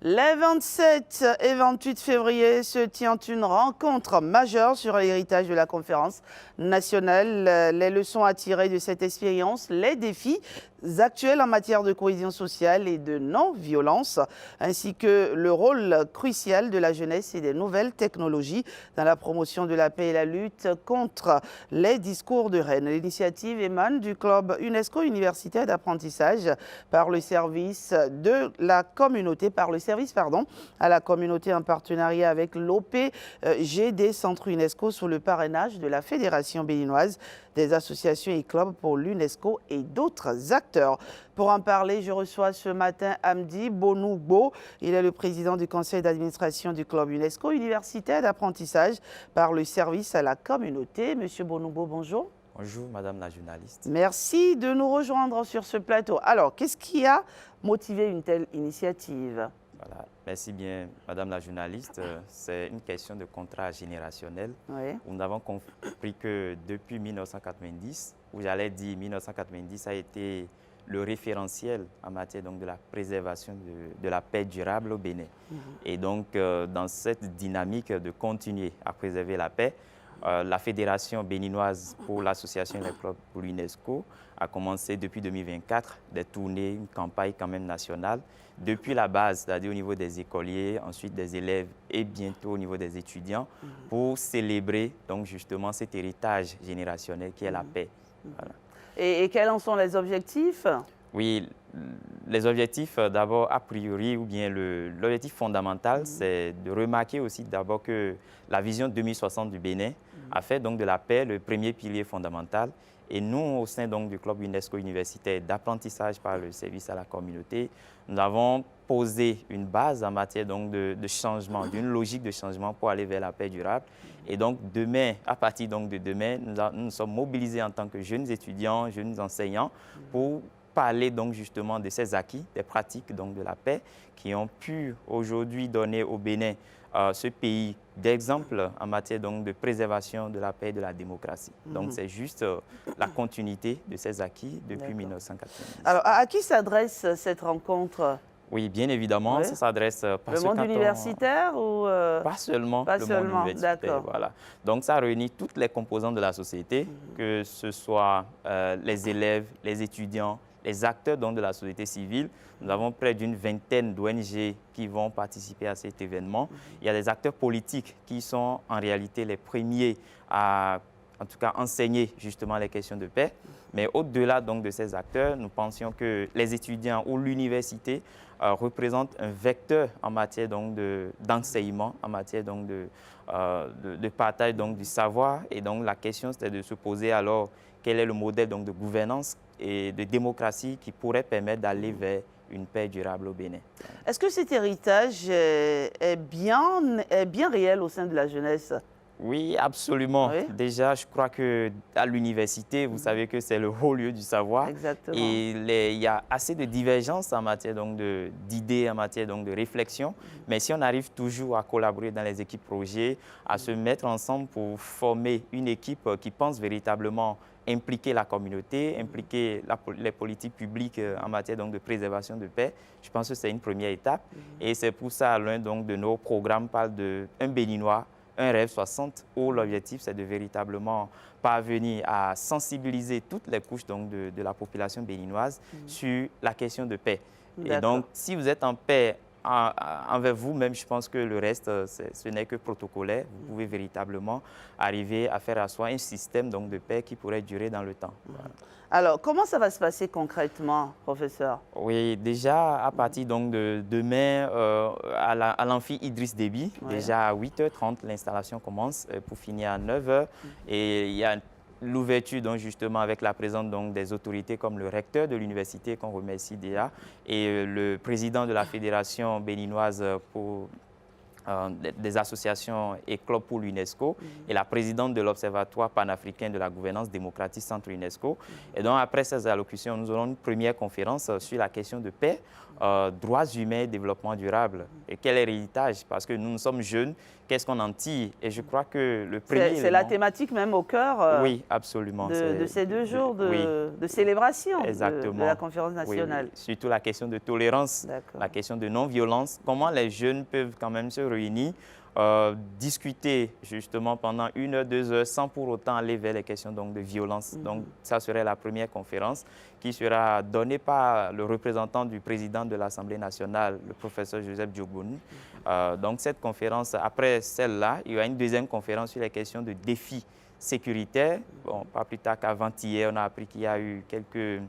Les 27 et 28 février se tient une rencontre majeure sur l'héritage de la conférence nationale. Les leçons à tirer de cette expérience, les défis actuels en matière de cohésion sociale et de non-violence, ainsi que le rôle crucial de la jeunesse et des nouvelles technologies dans la promotion de la paix et la lutte contre les discours de haine. L'initiative émane du club UNESCO universitaire d'apprentissage par le service de la communauté, à la communauté en partenariat avec l'OPGD Centre UNESCO sous le parrainage de la Fédération béninoise des associations et clubs pour l'UNESCO et d'autres acteurs. Pour en parler, je reçois ce matin Amdi Bonougbo. Il est le président du conseil d'administration du club UNESCO universitaire d'apprentissage par le service à la communauté. Monsieur Bonougbo, bonjour. Bonjour, madame la journaliste. Merci de nous rejoindre sur ce plateau. Alors, qu'est-ce qui a motivé une telle initiative ? Voilà. Merci bien, madame la journaliste. C'est une question de contrat générationnel. Oui. Nous avons compris que depuis 1990, ou j'allais dire 1990 a été le référentiel en matière donc, de la préservation de la paix durable au Bénin. Et donc, dans cette dynamique de continuer à préserver la paix, la Fédération béninoise pour l'association des clubs pour l'UNESCO a commencé depuis 2024 des tournées, une campagne quand même nationale, depuis la base, c'est-à-dire au niveau des écoliers, ensuite des élèves et bientôt au niveau des étudiants, pour célébrer donc justement cet héritage générationnel qui est la paix. Voilà. Et quels en sont les objectifs ? Oui, les objectifs d'abord a priori, ou bien l'objectif fondamental, c'est de remarquer aussi d'abord que la vision 2060 du Bénin a fait donc de la paix le premier pilier fondamental. Et nous, au sein donc du club UNESCO universitaire d'apprentissage par le service à la communauté, nous avons posé une base en matière donc de changement, d'une logique de changement pour aller vers la paix durable. Et donc demain, à partir donc de demain, nous sommes mobilisés en tant que jeunes étudiants, jeunes enseignants pour parler donc justement de ces acquis, des pratiques donc de la paix qui ont pu aujourd'hui donner au Bénin ce pays d'exemple en matière donc de préservation de la paix et de la démocratie. Donc c'est juste la continuité de ces acquis depuis 1990. Alors à qui s'adresse cette rencontre ? Oui, bien évidemment, ça s'adresse le monde universitaire ou pas seulement le monde universitaire. Voilà. Donc ça réunit toutes les composantes de la société, que ce soit les élèves, les étudiants, les acteurs donc, de la société civile. Nous avons près d'une vingtaine d'ONG qui vont participer à cet événement. Il y a des acteurs politiques qui sont en réalité les premiers à, en tout cas, enseigner justement les questions de paix. Mais au-delà donc de ces acteurs, nous pensions que les étudiants ou l'université représentent un vecteur en matière d'enseignement, en matière donc, de partage donc, du savoir. Et donc la question c'était de se poser alors quel est le modèle donc, de gouvernance et de démocratie qui pourrait permettre d'aller vers une paix durable au Bénin. Est-ce que cet héritage est bien réel au sein de la jeunesse ? Oui, absolument. Oui. Déjà, je crois qu'à l'université, vous savez que c'est le haut lieu du savoir. Exactement. Et il y a assez de divergences en matière d'idées, en matière de réflexion. Mais si on arrive toujours à collaborer dans les équipes projets, à se mettre ensemble pour former une équipe qui pense véritablement impliquer la communauté, impliquer les politiques publiques en matière de préservation de paix, je pense que c'est une première étape. Et c'est pour ça l'un de nos programmes parle d'un Béninois, un rêve 60, où l'objectif, c'est de véritablement parvenir à sensibiliser toutes les couches de la population béninoise sur la question de paix. Et donc, si vous êtes en paix envers vous-même, je pense que le reste, ce n'est que protocolaire. Vous pouvez véritablement arriver à faire asseoir un système de paix qui pourrait durer dans le temps. Voilà. Alors, comment ça va se passer concrètement, professeur? Oui, déjà, à partir de demain, à l'amphi Idriss Déby, déjà à 8h30, l'installation commence pour finir à 9h. Et il y a l'ouverture, justement, avec la présence des autorités comme le recteur de l'université, qu'on remercie déjà, et le président de la Fédération béninoise pour des associations et clubs pour l'UNESCO et la présidente de l'Observatoire panafricain de la gouvernance démocratique Centre UNESCO. Et donc, après ces allocutions, nous aurons une première conférence sur la question de paix, droits humains et développement durable. Et quel est l'héritage? Parce que nous sommes jeunes, qu'est-ce qu'on en tire? Et je crois que le premier C'est la thématique même au cœur oui, absolument. De ces 2 jours de célébration de la conférence nationale. Oui. Surtout la question de tolérance, la question de non-violence. Comment les jeunes peuvent quand même se réunir, discuter justement pendant 1 heure, 2 heures, sans pour autant aller vers les questions donc, de violence. Donc, ça serait la première conférence qui sera donnée par le représentant du président de l'Assemblée nationale, le professeur Joseph Diogbonu. Donc, cette conférence, après celle-là, il y aura une deuxième conférence sur les questions de défis sécuritaires. Bon, pas plus tard qu'avant-hier, on a appris qu'il y a eu quelques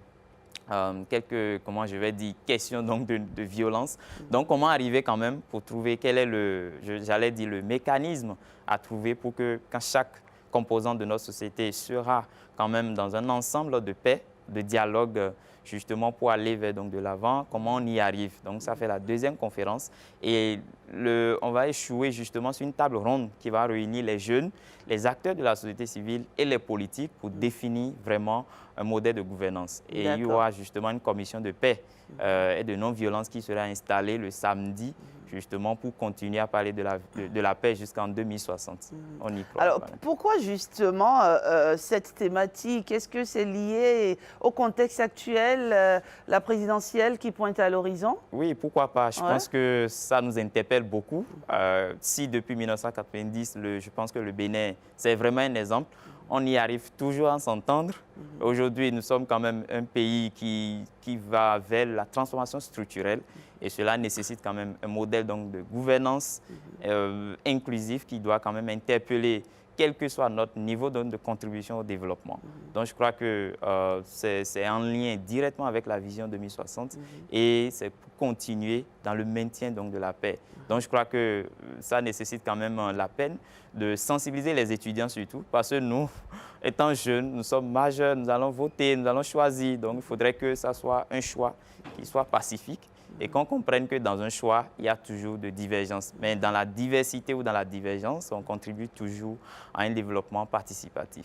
comment je vais dire, questions donc de violence. Donc, comment arriver quand même pour trouver quel est j'allais dire, le mécanisme à trouver pour que quand chaque composant de notre société sera quand même dans un ensemble de paix, de dialogue, justement pour aller vers donc, de l'avant, comment on y arrive. Donc, ça fait la deuxième conférence. Et on va échouer justement sur une table ronde qui va réunir les jeunes, les acteurs de la société civile et les politiques pour définir vraiment un modèle de gouvernance. Et il y aura justement une commission de paix et de non-violence qui sera installée le samedi, justement pour continuer à parler de la paix jusqu'en 2060. On y croit. Alors, pourquoi justement cette thématique? Est-ce que c'est lié au contexte actuel, la présidentielle qui pointe à l'horizon? Oui, pourquoi pas. Je pense que ça nous interpelle beaucoup. Si depuis 1990, je pense que le Bénin, c'est vraiment un exemple. On y arrive toujours à s'entendre. Aujourd'hui, nous sommes quand même un pays qui va vers la transformation structurelle et cela nécessite quand même un modèle donc, de gouvernance inclusif qui doit quand même interpeller quel que soit notre niveau de contribution au développement. Donc, je crois que c'est en lien directement avec la vision 2060 et c'est pour continuer dans le maintien donc, de la paix. Donc, je crois que ça nécessite quand même la peine de sensibiliser les étudiants surtout, parce que nous, étant jeunes, nous sommes majeurs, nous allons voter, nous allons choisir. Donc, il faudrait que ça soit un choix qui soit pacifique et qu'on comprenne que dans un choix, il y a toujours de divergences. Mais dans la diversité ou dans la divergence, on contribue toujours à un développement participatif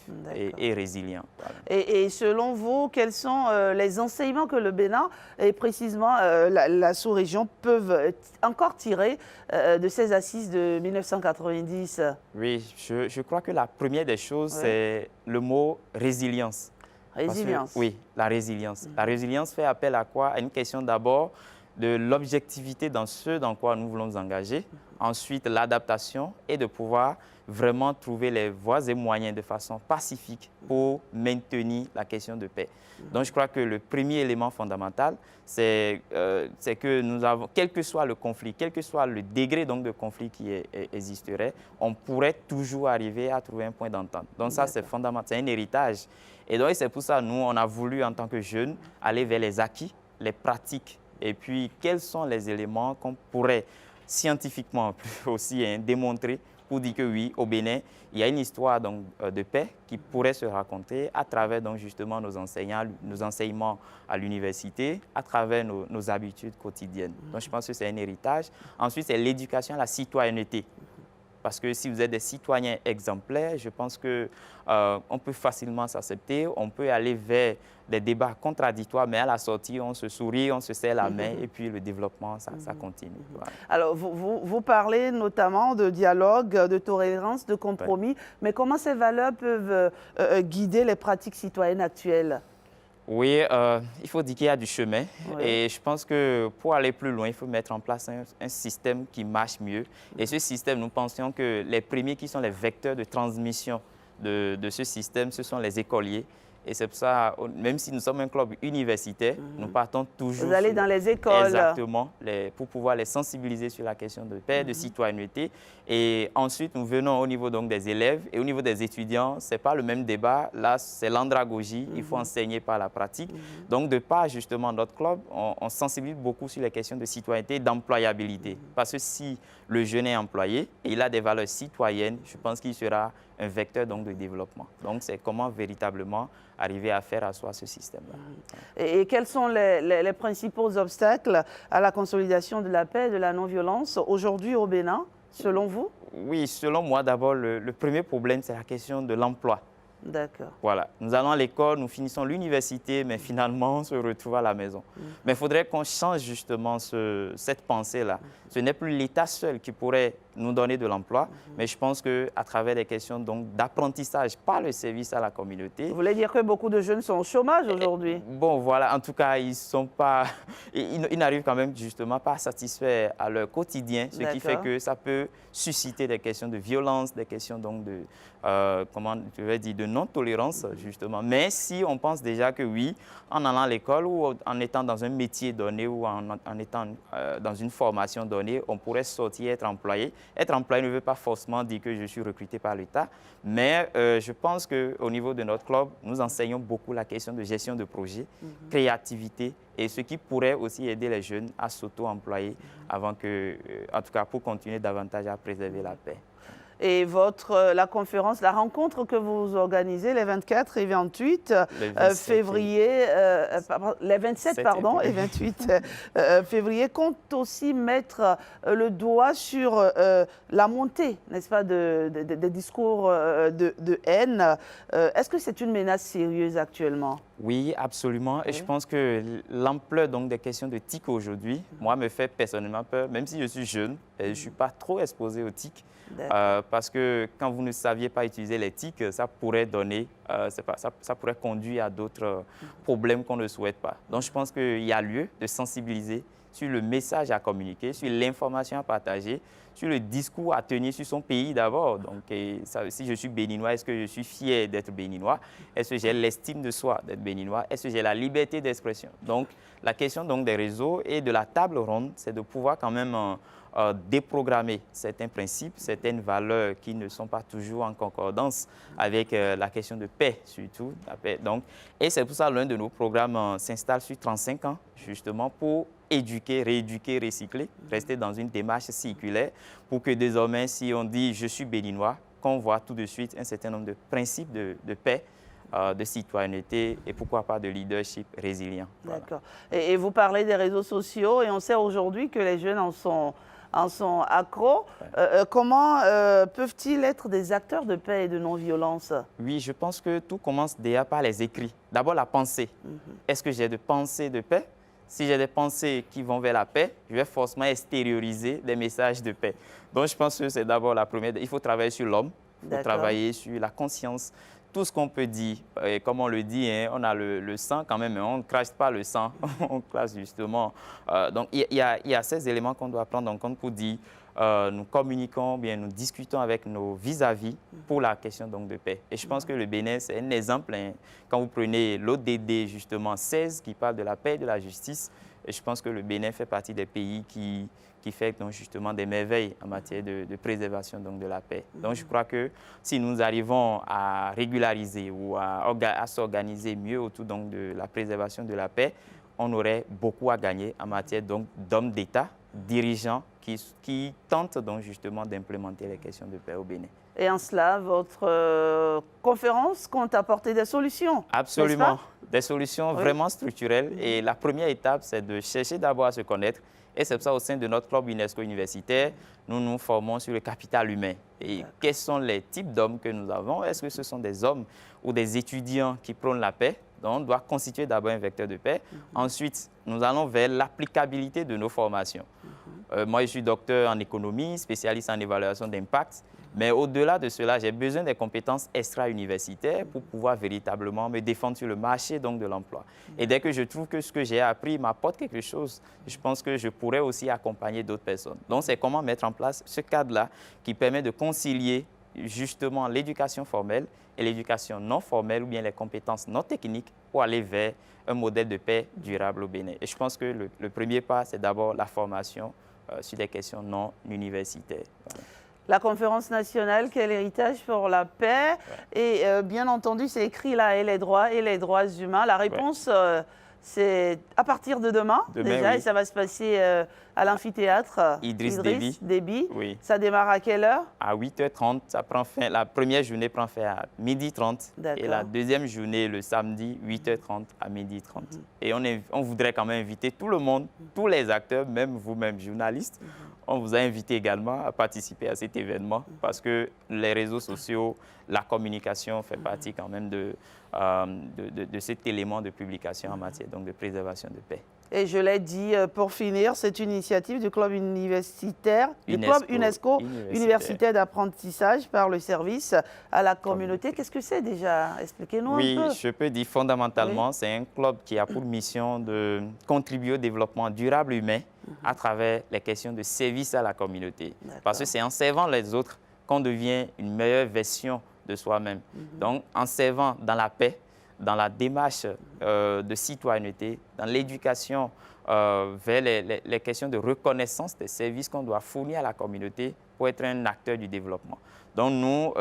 et résilient. Voilà. Et selon vous, quels sont les enseignements que le Bénin et précisément la sous-région peuvent encore tirer de ces assises de 1990? Oui, je crois que la première des choses, c'est le mot résilience. Résilience. Oui, la résilience. La résilience fait appel à quoi? À une question d'abord de l'objectivité dans ce dans quoi nous voulons nous engager. Ensuite, l'adaptation et de pouvoir vraiment trouver les voies et moyens de façon pacifique pour maintenir la question de paix. Donc, je crois que le premier élément fondamental, c'est que nous avons, quel que soit le conflit, quel que soit le degré donc, de conflit qui existerait, on pourrait toujours arriver à trouver un point d'entente. Donc, ça, c'est fondamental, c'est un héritage. Et donc, c'est pour ça que nous, on a voulu, en tant que jeunes, aller vers les acquis, les pratiques. Et puis, quels sont les éléments qu'on pourrait scientifiquement aussi démontrer pour dire que oui, au Bénin, il y a une histoire donc, de paix qui pourrait se raconter à travers donc, justement nos enseignements à l'université, à travers nos habitudes quotidiennes. Donc, je pense que c'est un héritage. Ensuite, c'est l'éducation à la citoyenneté. Parce que si vous êtes des citoyens exemplaires, je pense qu'on peut facilement s'accepter, on peut aller vers des débats contradictoires, mais à la sortie, on se sourit, on se serre la main et puis le développement, ça continue. Voilà. Alors, vous parlez notamment de dialogue, de tolérance, de compromis, mais comment ces valeurs peuvent guider les pratiques citoyennes actuelles? Oui, il faut dire qu'il y a du chemin et je pense que pour aller plus loin, il faut mettre en place un système qui marche mieux. Et ce système, nous pensions que les premiers qui sont les vecteurs de transmission de ce système, ce sont les écoliers. Et c'est pour ça, même si nous sommes un club universitaire, nous partons toujours... Vous allez dans les écoles. Exactement, pour pouvoir les sensibiliser sur la question de paix, de citoyenneté. Et ensuite, nous venons au niveau donc, des élèves et au niveau des étudiants, ce n'est pas le même débat. Là, c'est l'andragogie, il faut enseigner par la pratique. Donc, de par justement notre club, on sensibilise beaucoup sur les questions de citoyenneté et d'employabilité. Parce que si le jeune est employé et il a des valeurs citoyennes, je pense qu'il sera un vecteur donc, de développement. Donc, c'est comment véritablement arriver à faire asseoir ce système-là. Et quels sont les principaux obstacles à la consolidation de la paix et de la non-violence aujourd'hui au Bénin? selon vous? Oui, selon moi, d'abord, le premier problème, c'est la question de l'emploi. D'accord. Voilà, nous allons à l'école, nous finissons l'université, mais finalement, on se retrouve à la maison. Mais il faudrait qu'on change justement cette pensée-là. Ce n'est plus l'État seul qui pourrait nous donner de l'emploi, mais je pense qu'à travers des questions d'apprentissage par le service à la communauté. Vous voulez dire que beaucoup de jeunes sont au chômage aujourd'hui? Bon, voilà, en tout cas, ils sont pas, ils n'arrivent quand même justement pas à satisfaire à leur quotidien, ce qui fait que ça peut susciter des questions de violence, des questions donc de, comment je vais dire, de non-tolérance justement. Mais si on pense déjà que oui, en allant à l'école ou en étant dans un métier donné ou en étant dans une formation donnée, on pourrait sortir, être employé. Être employé ne veut pas forcément dire que je suis recruté par l'État, mais je pense qu'au niveau de notre club, nous enseignons beaucoup la question de gestion de projet, créativité et ce qui pourrait aussi aider les jeunes à s'auto-employer avant que, en tout cas pour continuer davantage à préserver la paix. Et la conférence, la rencontre que vous organisez les 24 et 28 février, les 27 pardon, et 28 février, compte aussi mettre le doigt sur la montée, n'est-ce pas, des discours de haine. Est-ce que c'est une menace sérieuse actuellement? Oui, absolument. Et je pense que l'ampleur des questions de TIC aujourd'hui, moi, me fait personnellement peur, même si je suis jeune, et je ne suis pas trop exposé aux TIC. Parce que quand vous ne saviez pas utiliser les TIC, ça pourrait donner, ça pourrait conduire à d'autres problèmes qu'on ne souhaite pas. Donc, je pense qu'il y a lieu de sensibiliser sur le message à communiquer, sur l'information à partager, sur le discours à tenir sur son pays d'abord. Donc, si je suis béninois, est-ce que je suis fier d'être béninois? Est-ce que j'ai l'estime de soi d'être béninois? Est-ce que j'ai la liberté d'expression? Donc, la question des réseaux et de la table ronde, c'est de pouvoir quand même déprogrammer certains principes, certaines valeurs qui ne sont pas toujours en concordance avec la question de paix, surtout. La paix. Donc, et c'est pour ça que l'un de nos programmes s'installe sur 35 ans, justement, pour éduquer, rééduquer, recycler, rester dans une démarche circulaire pour que désormais, si on dit « je suis béninois », qu'on voit tout de suite un certain nombre de principes de paix, de citoyenneté et pourquoi pas de leadership résilient. D'accord. Voilà. Et vous parlez des réseaux sociaux et on sait aujourd'hui que les jeunes en sont accros. Comment peuvent-ils être des acteurs de paix et de non-violence? Oui, je pense que tout commence déjà par les écrits. D'abord, la pensée. Est-ce que j'ai des pensées de paix? Si j'ai des pensées qui vont vers la paix, je vais forcément extérioriser des messages de paix. Donc, je pense que c'est d'abord la première. Il faut travailler sur l'homme, il faut travailler sur la conscience. Tout ce qu'on peut dire, et comme on le dit, hein, on a le sang quand même, mais on ne crache pas le sang, on crache justement. Donc, il y a ces éléments qu'on doit prendre en compte pour dire nous communiquons, bien nous discutons avec nos vis-à-vis pour la question de paix. Et je pense que le Bénin, c'est un exemple. Hein, quand vous prenez l'ODD, justement, 16, qui parle de la paix et de la justice, et je pense que le Bénin fait partie des pays qui fait justement des merveilles en matière de préservation de la paix. Donc je crois que si nous arrivons à régulariser ou à s'organiser mieux autour de la préservation de la paix, on aurait beaucoup à gagner en matière d'hommes d'État, dirigeants qui tentent justement d'implémenter les questions de paix au Bénin. Et en cela, votre conférence compte apporter des solutions. Absolument, des solutions vraiment structurelles. Et la première étape, c'est de chercher d'abord à se connaître. Et c'est pour ça, au sein de notre club UNESCO universitaire, nous nous formons sur le capital humain. Et quels sont les types d'hommes que nous avons? Est-ce que ce sont des hommes ou des étudiants qui prônent la paix? Donc, on doit constituer d'abord un vecteur de paix. Ensuite, nous allons vers l'applicabilité de nos formations. Moi, je suis docteur en économie, spécialiste en évaluation d'impact. Mais au-delà de cela, j'ai besoin des compétences extra-universitaires pour pouvoir véritablement me défendre sur le marché de l'emploi. Et dès que je trouve que ce que j'ai appris m'apporte quelque chose, je pense que je pourrais aussi accompagner d'autres personnes. Donc, c'est comment mettre en place ce cadre-là qui permet de concilier justement l'éducation formelle et l'éducation non formelle ou bien les compétences non techniques pour aller vers un modèle de paix durable au Bénin. Et je pense que le premier pas, c'est d'abord la formation sur des questions non universitaires. Voilà. La conférence nationale, quel héritage pour la paix? Et bien entendu, c'est écrit là, et les droits humains. La réponse, c'est à partir de demain déjà, et ça va se passer à l'amphithéâtre Idriss Déby. Oui. Ça démarre à quelle heure? À 8h30, ça prend fin. La première journée prend fin à 12h30 et la deuxième journée, le samedi, 8h30 à 12h30. Et on voudrait quand même inviter tout le monde, tous les acteurs, même vous-même, journalistes. On vous a invité également à participer à cet événement parce que les réseaux sociaux, la communication fait partie quand même de cet élément de publication en matière donc de préservation de paix. Et je l'ai dit, pour finir, c'est une initiative du club universitaire, du club UNESCO universitaire d'apprentissage par le service à la communauté. Qu'est-ce que c'est déjà? Expliquez-nous un peu. Oui, je peux dire fondamentalement, c'est un club qui a pour mission de contribuer au développement durable humain à travers les questions de service à la communauté. Parce que c'est en servant les autres qu'on devient une meilleure version de soi-même. Donc, en servant dans la paix, dans la démarche de citoyenneté, dans l'éducation vers les questions de reconnaissance des services qu'on doit fournir à la communauté pour être un acteur du développement. Donc nous,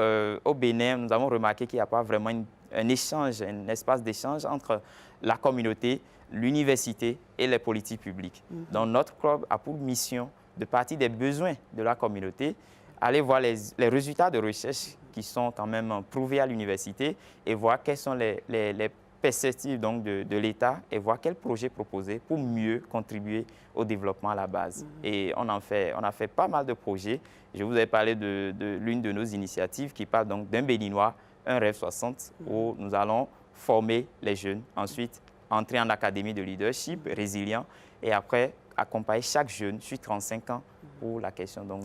au Bénin, nous avons remarqué qu'il n'y a pas vraiment un échange, un espace d'échange entre la communauté, l'université et les politiques publiques. Donc notre club a pour mission de partir des besoins de la communauté, aller voir les résultats de recherche qui sont quand même prouvés à l'université et voir quelles sont les perspectives donc, de l'État et voir quels projets proposer pour mieux contribuer au développement à la base. Et on a fait pas mal de projets. Je vous ai parlé de l'une de nos initiatives qui parle donc d'un Béninois, un rêve 60, où nous allons former les jeunes, ensuite entrer en académie de leadership résilient et après accompagner chaque jeune sur 35 ans pour la question donc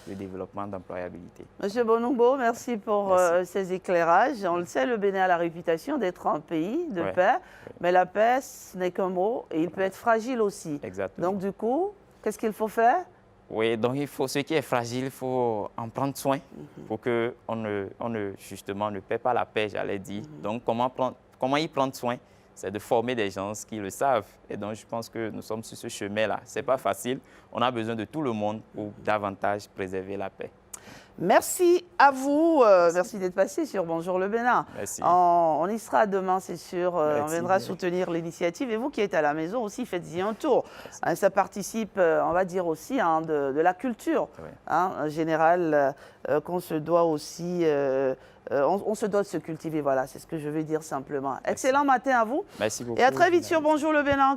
de développement d'employabilité. Monsieur Bonumbo, merci pour ces éclairages. On le sait, le Bénin a la réputation d'être un pays de paix, mais la paix, ce n'est qu'un mot et il peut être fragile aussi. Exactement. Donc du coup, qu'est-ce qu'il faut faire? Oui, donc ce qui est fragile, il faut en prendre soin pour qu'on justement ne perd pas la paix, j'allais dire. Donc comment y prendre soin? C'est de former des gens qui le savent. Et donc, je pense que nous sommes sur ce chemin-là. Ce n'est pas facile. On a besoin de tout le monde pour davantage préserver la paix. Merci à vous. Merci d'être passé sur Bonjour le Bénin. Merci. On y sera demain, c'est sûr. On viendra soutenir l'initiative. Et vous qui êtes à la maison aussi, faites-y un tour. Hein, ça participe, on va dire aussi, de la culture en général qu'on se doit aussi... on se doit de se cultiver, voilà, c'est ce que je veux dire simplement. Excellent matin à vous. Merci beaucoup. Et à très vite sur Bonjour le Bénin.